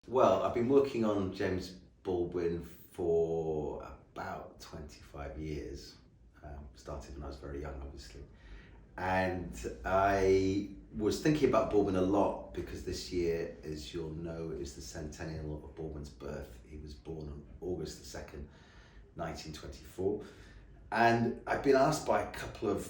Well, I've been working on James Baldwin for about 25 years. Started when I was very young, obviously. And I was thinking about Baldwin a lot because this year, as you'll know, is the centennial of Baldwin's birth. He was born on August the 2nd, 1924. And I've been asked by a couple of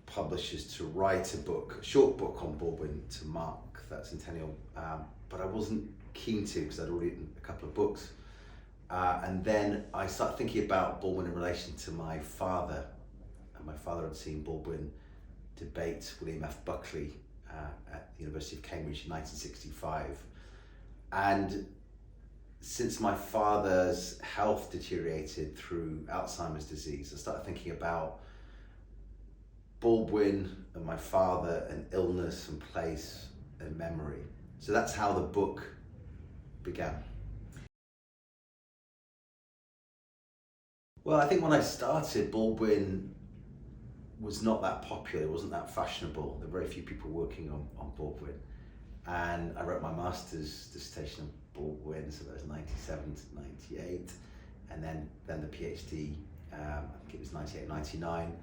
publishers to write a short book on Baldwin to mark that centennial, but I wasn't keen to because I'd already written a couple of books. And then I started thinking about Baldwin in relation to my father. And my father had seen Baldwin debate William F. Buckley at the University of Cambridge in 1965. And since my father's health deteriorated through Alzheimer's disease, I started thinking about Baldwin and my father and illness and place and memory. So that's how the book began. Well, I think when I started, Baldwin was not that popular, it wasn't that fashionable. There were very few people working on Baldwin. And I wrote my master's dissertation on Baldwin, so that was 97 to 98. And then the PhD, I think it was 98, 99.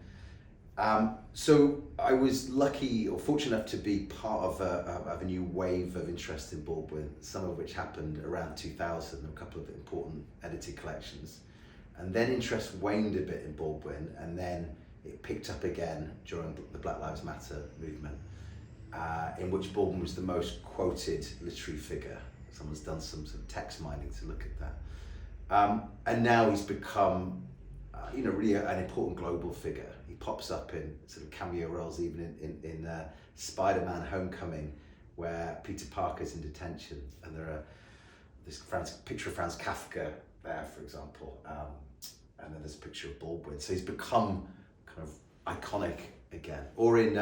So I was lucky or fortunate enough to be part of a new wave of interest in Baldwin, some of which happened around 2000, a couple of important edited collections. And then interest waned a bit in Baldwin, and then it picked up again during the Black Lives Matter movement, in which Baldwin was the most quoted literary figure. Someone's done some sort of text mining to look at that. And now he's become, really an important global figure. He pops up in sort of cameo roles, even in Spider-Man Homecoming, where Peter Parker's in detention, and there are this picture of Franz Kafka there, for example, and then there's a picture of Baldwin. So he's become kind of iconic again. Or in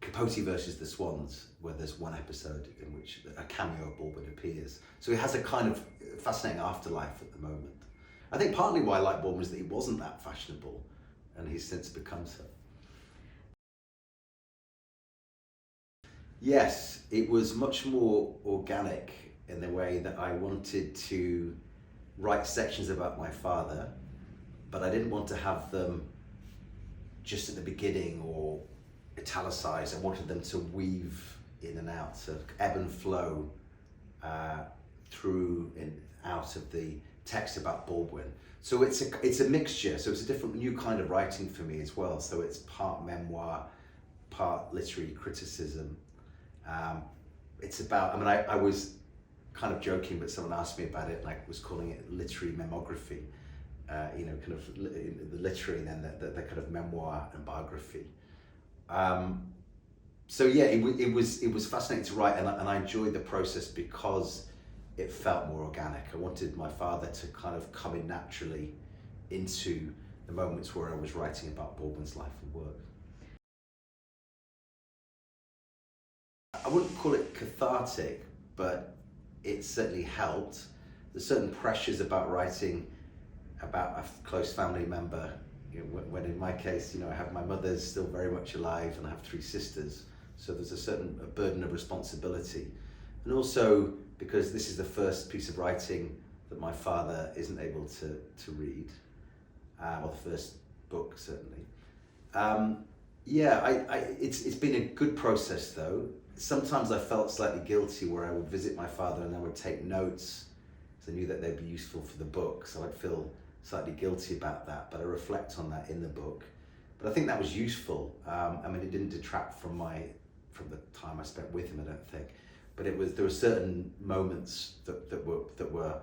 Capote versus the Swans, where there's one episode in which a cameo of Baldwin appears. So he has a kind of fascinating afterlife at the moment. I think partly why I like Baldwin was that he wasn't that fashionable, and he's since become so. Yes, it was much more organic in the way that I wanted to write sections about my father, but I didn't want to have them just at the beginning or italicized. I wanted them to weave in and out, so ebb and flow through and out of the text about Baldwin. So it's a mixture, so it's a different new kind of writing for me as well. So it's part memoir, part literary criticism. It's about, I was kind of joking, but someone asked me about it, and I was calling it literary memography. Kind of the literary and then the kind of memoir and biography. So yeah, it was fascinating to write, and I enjoyed the process because it felt more organic. I wanted my father to kind of come in naturally into the moments where I was writing about Baldwin's life and work. I wouldn't call it cathartic, but it certainly helped. There's certain pressures about writing about a close family member. When in my case, I have my mother's still very much alive, and I have 3 sisters. So there's a certain burden of responsibility. And also because this is the first piece of writing that my father isn't able to read, or the first book certainly. It's been a good process though. Sometimes I felt slightly guilty where I would visit my father and I would take notes, because I knew that they'd be useful for the book, so I'd feel slightly guilty about that, but I reflect on that in the book. But I think that was useful. It didn't detract from the time I spent with him, I don't think. But there were certain moments that were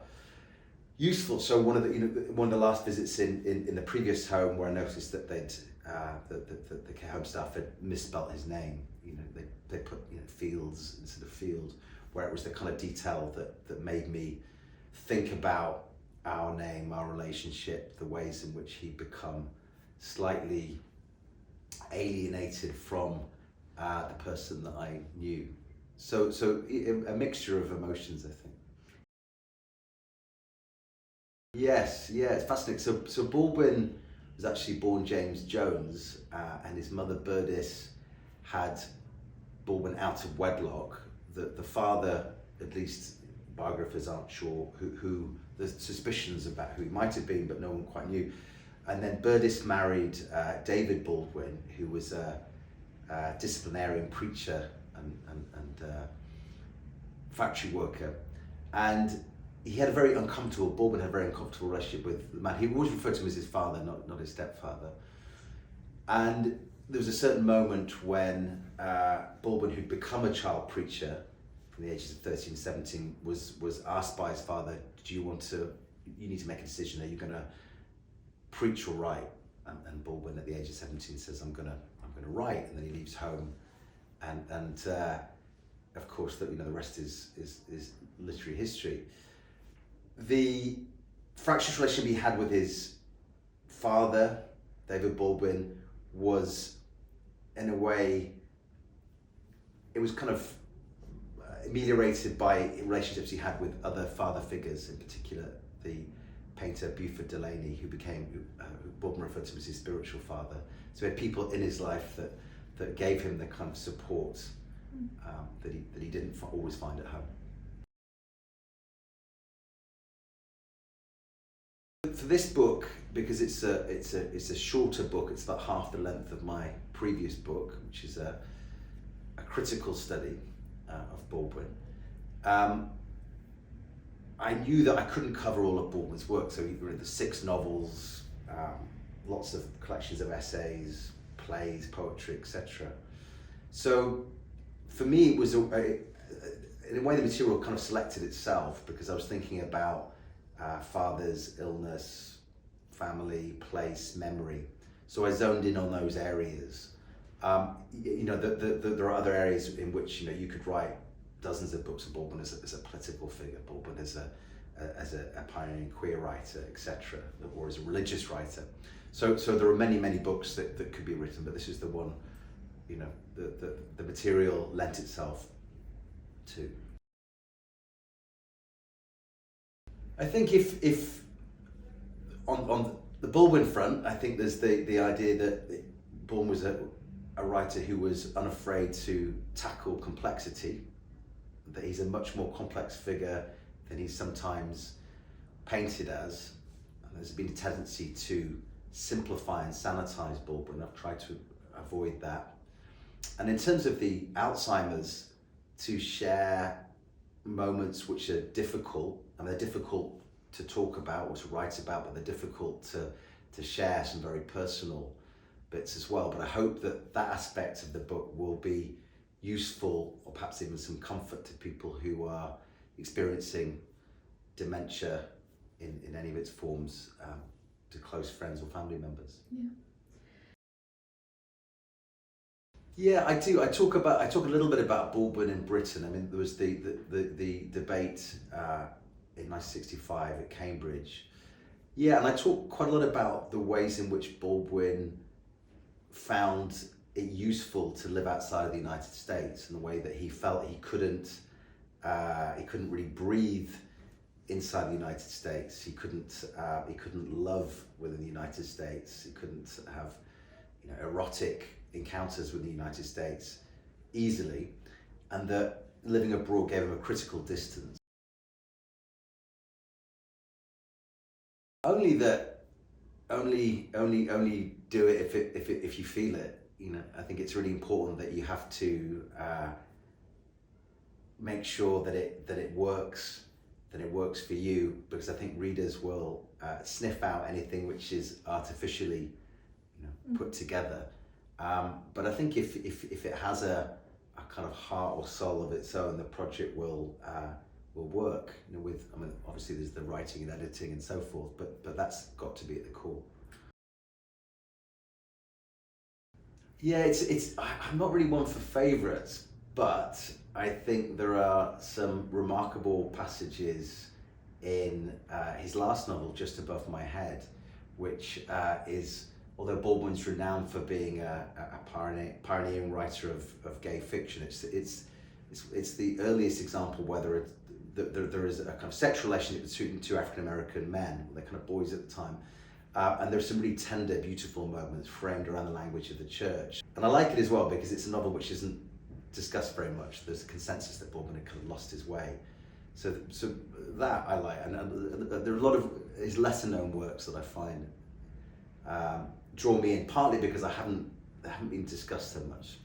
useful. So one of the last visits in the previous home, where I noticed that the home staff had misspelt his name. They put fields instead of field, where it was the kind of detail that made me think about our name, our relationship, the ways in which he'd become slightly alienated from the person that I knew. So a mixture of emotions, I think. Yes, it's fascinating. So Baldwin was actually born James Jones, and his mother Burdis had Baldwin out of wedlock. the father, at least biographers aren't sure who the suspicions about who he might have been, but no one quite knew. And then Burdis married David Baldwin, who was a disciplinarian preacher and factory worker. And he had a very uncomfortable, Baldwin had a very uncomfortable relationship with the man. He always referred to him as his father, not his stepfather. And there was a certain moment when Baldwin, who'd become a child preacher from the ages of 13, 17, was asked by his father, you need to make a decision, are you going to preach or write? And Baldwin at the age of 17 says, I'm going to write, and then he leaves home. And of course, the rest is literary history. The fractious relationship he had with his father, David Baldwin, was, in a way, it was kind of ameliorated by relationships he had with other father figures, in particular the painter Buford Delaney, who Baldwin referred to as his spiritual father. So he had people in his life that gave him the kind of support that he didn't always find at home. For this book, because it's a shorter book, it's about half the length of my previous book, which is a critical study of Baldwin. I knew that I couldn't cover all of Baldwin's work, so he read the 6 novels, lots of collections of essays, plays, poetry, etc. So for me, it was in a way the material kind of selected itself, because I was thinking about father's illness, family, place, memory. So I zoned in on those areas. There are other areas in which you could write dozens of books of Baldwin as a political figure, Baldwin as a pioneering queer writer, etc., or as a religious writer. So there are many books that could be written, but this is the one, the material lent itself to. I think if on the Baldwin front, I think there's the idea that Baldwin was a writer who was unafraid to tackle complexity, that he's a much more complex figure than he's sometimes painted as. And there's been a tendency to simplify and sanitize Baldwin. I've tried to avoid that. And in terms of the Alzheimer's, to share moments which are difficult, and they're difficult to talk about or to write about, but they're difficult to share some very personal bits as well. But I hope that aspect of the book will be useful, or perhaps even some comfort to people who are experiencing dementia in any of its forms, to close friends or family members. Yeah, I do. I talk a little bit about Baldwin in Britain. I mean, there was the debate in 1965 at Cambridge. Yeah, and I talk quite a lot about the ways in which Baldwin found it useful to live outside of the United States, and the way that he felt he couldn't really breathe inside the United States. He couldn't love within the United States. He couldn't have erotic encounters with the United States easily, and that living abroad gave him a critical distance. Only do it if you feel it. I think it's really important that you have to make sure that it works for you, because I think readers will sniff out anything which is artificially put together. But I think if it has a kind of heart or soul of its own, the project will work. Obviously there's the writing and editing and so forth, but that's got to be at the core. Yeah, I'm not really one for favourites, but I think there are some remarkable passages in his last novel, Just Above My Head, which is, although Baldwin's renowned for being a pioneering writer of gay fiction, it's the earliest example where there is a kind of sexual relationship between 2 African-American men. They're kind of boys at the time. And there's some really tender, beautiful moments framed around the language of the church. And I like it as well because it's a novel which isn't discussed very much. There's a consensus that Baldwin had kind of lost his way. So that I like, and there are a lot of his lesser known works that I find draw me in, partly because they haven't been discussed so much.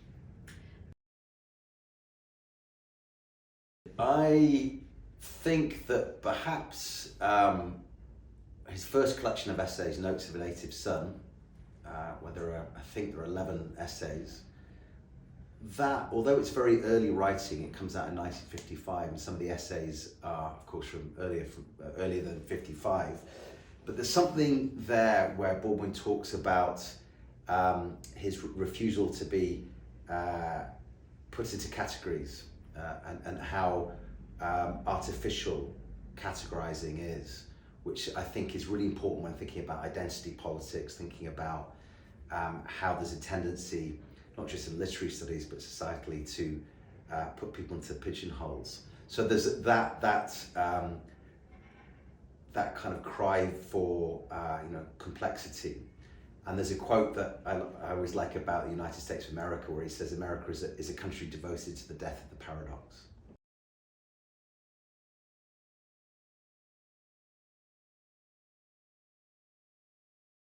I think that perhaps his first collection of essays, Notes of a Native Son, where I think there are 11 essays, that, although it's very early writing, it comes out in 1955, and some of the essays are, of course, from earlier than 55, but there's something there where Baldwin talks about his refusal to be put into categories, and how artificial categorizing is, which I think is really important when thinking about identity politics, thinking about how there's a tendency, not just in literary studies, but societally, to put people into pigeonholes. So there's that kind of cry for complexity. And there's a quote that I always like about the United States of America, where he says America is a country devoted to the death of the paradox.